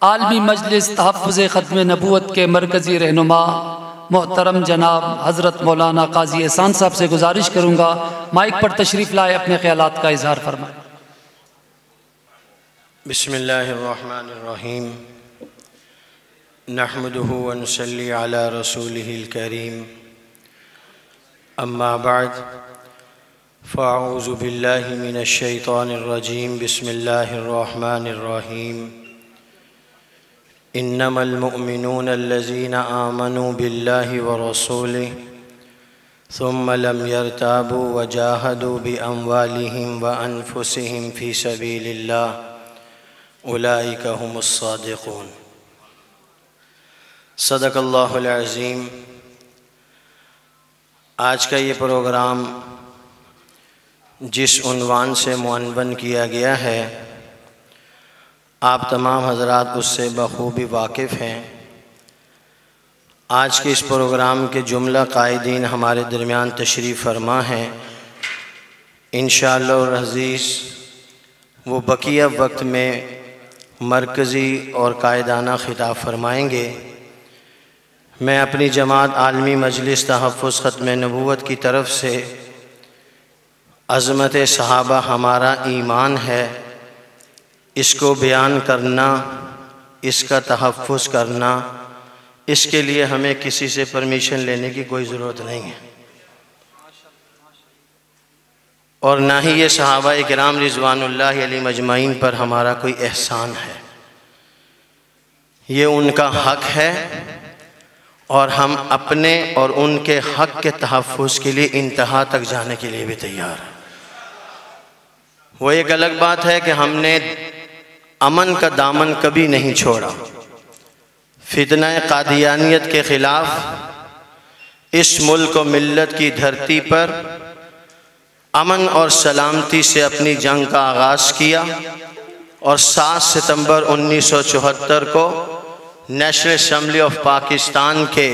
आलमी मजलिस तहफ़्फ़ुज़ ख़त्म नबूवत के मरकज़ी रहनुमा मोहतरम जनाब हज़रत मौलाना काजी एहसान साहब से गुजारिश करूँगा माइक पर तशरीफ़ लाए, अपने ख़यालात का इज़हार फरमाएँ। बिस्मिल्लाहिर्रहमानिर्रहीम नहमदुहु व नुसल्ली अला रसूलिहिल करीम अम्मा बअद फ़अऊज़ु बिल्लाहि मिनश शैतानिर रजीम बिस्मिल्लाहिर्रहमानिर्रहीम इन्नमल मुअमिनूना अल्लज़ीना आमनू बिल्लाहि व रसूलिहि सुम्मा लम यरताबू व जाहदू बिअम्वालिहिम व अनफुसिहिम फ़ी सबीलिल्लाह उलाइका हुमुस्सादिक़ून। सदक़ल्लाहुल अज़ीम। आज का ये प्रोग्राम जिस उन्वान से मुअव्वन किया गया है, आप तमाम हज़रात उससे बख़ूबी वाकिफ़ हैं। आज के इस प्रोग्राम के जुमला क़ायदीन हमारे दरमियान तशरीफ़ फरमा हैं। इंशाअल्लाह अज़ीज़ वो बकिया वक्त में मरकज़ी और कायदाना ख़िताब फरमाएँगे। मैं अपनी जमात आलमी मजलिस तहफ़्फ़ुज़ ख़त्म नबूवत की तरफ़ से अज़मत सहाबा हमारा ईमान है, इसको बयान करना, इसका तहफ़्फ़ुज़ करना, इसके लिए हमें किसी से परमिशन लेने की कोई ज़रूरत नहीं है और ना ही ये सहाबा किराम रिज़वानुल्लाहि अलैहिम अजमाइन पर हमारा कोई एहसान है। ये उनका हक़ है और हम अपने और उनके हक़ के तहफ़्फ़ुज़ के लिए इंतहा तक जाने के लिए भी तैयार हैं। वो एक अलग बात है कि हमने अमन का दामन कभी नहीं छोड़ा। फितना कादियानियत के ख़िलाफ़ इस मुल्क व मिल्लत की धरती पर अमन और सलामती से अपनी जंग का आगाज़ किया और 7 सितंबर 1974 को नेशनल असम्बली ऑफ पाकिस्तान के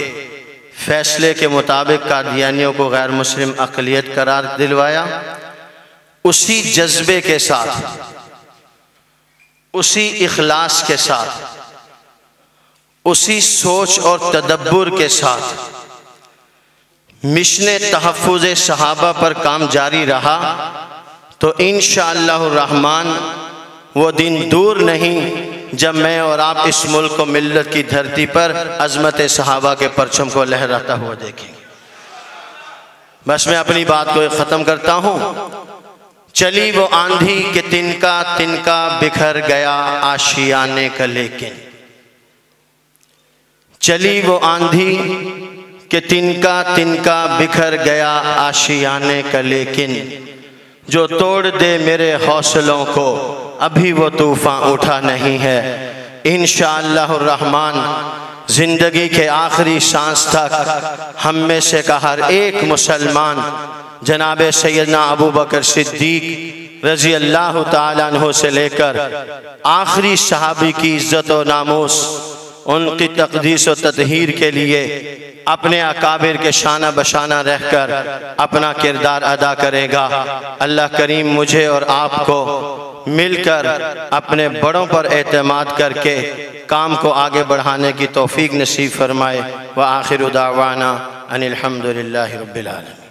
फ़ैसले के मुताबिक कादियानियों को गैर मुस्लिम अक़लियत करार दिलवाया। उसी जज्बे के साथ, उसी इखलास के साथ, उसी सोच और तदब्बुर के साथ मिशन तहफ़्फ़ुज़ सहाबा पर काम जारी रहा तो इंशाअल्लाह रहमान वो दिन दूर नहीं जब मैं और आप इस मुल्क को मिल्लत की धरती पर अज़मत सहाबा के परचम को लहराता हुआ देखेंगे। बस मैं अपनी बात को ख़त्म करता हूँ। चली वो आंधी के तिनका तिनका बिखर गया आशियाने का लेकिन, चली वो आंधी के तिनका तिनका बिखर गया आशियाने का लेकिन, जो तोड़ दे मेरे हौसलों को अभी वो तूफ़ान उठा नहीं है। इंशाअल्लाह रहमान ज़िंदगी के आखिरी सांस तक हम में से का हर एक मुसलमान जनाब सैयदना अबू बकर सिद्दीक़ रज़ी अल्लाह ताला अन्हु से लेकर आखिरी सहाबी की इज़्ज़त व नामूस, उनकी तक़दीस व ततहीर के लिए अपने अकाबिर के शाना बशाना रहकर अपना किरदार अदा करेगा। अल्लाह करीम मुझे और आपको मिलकर अपने बड़ों पर एतमाद करके काम को आगे बढ़ाने की तौफीक नसीब फरमाए। व आखिरु दावाना अनिल हम्दुलिल्लाहि रब्बिल आलमीन।